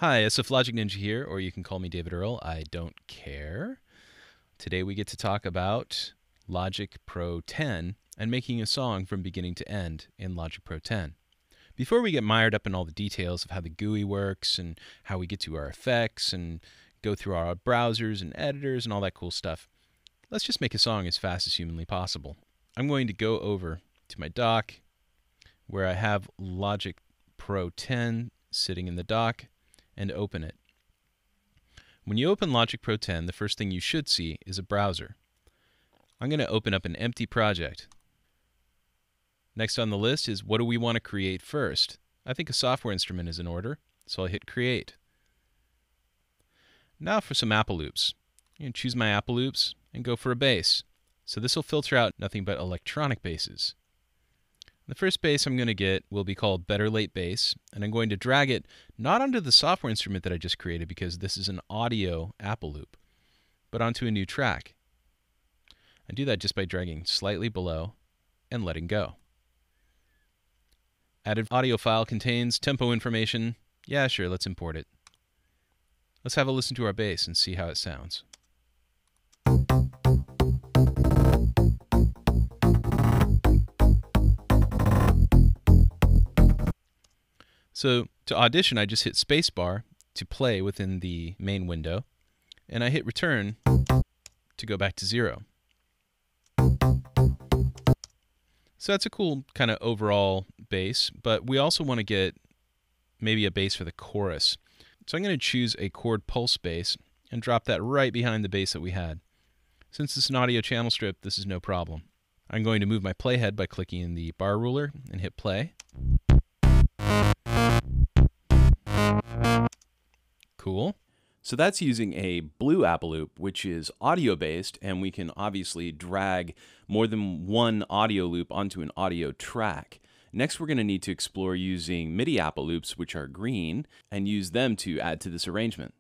Hi, SF Logic Ninja here, or you can call me David Earl. I don't care. Today we get to talk about Logic Pro 10 and making a song from beginning to end in Logic Pro 10. Before we get mired up in all the details of how the GUI works and how we get to our effects and go through our browsers and editors and all that cool stuff, let's just make a song as fast as humanly possible. I'm going to go over to my dock where I have Logic Pro 10 sitting in the dock and open it. When you open Logic Pro 10, the first thing you should see is a browser. I'm going to open up an empty project. Next on the list is what do we want to create first? I think a software instrument is in order, so I'll hit Create. Now for some Apple loops. I'm going to choose my Apple loops and go for a bass. So this will filter out nothing but electronic basses. The first bass I'm going to get will be called Better Late Bass, and I'm going to drag it not onto the software instrument that I just created because this is an audio Apple loop, but onto a new track. I do that just by dragging slightly below and letting go. Added audio file contains tempo information. Yeah, sure, let's import it. Let's have a listen to our bass and see how it sounds. So to audition, I just hit spacebar to play within the main window, and I hit return to go back to 0. So that's a cool kind of overall bass, but we also want to get maybe a bass for the chorus. So I'm going to choose a chord pulse bass and drop that right behind the bass that we had. Since it's an audio channel strip, this is no problem. I'm going to move my playhead by clicking in the bar ruler and hit play. Cool. So that's using a blue Apple loop, which is audio based, and we can obviously drag more than one audio loop onto an audio track. Next, we're going to need to explore using MIDI Apple loops, which are green, and use them to add to this arrangement.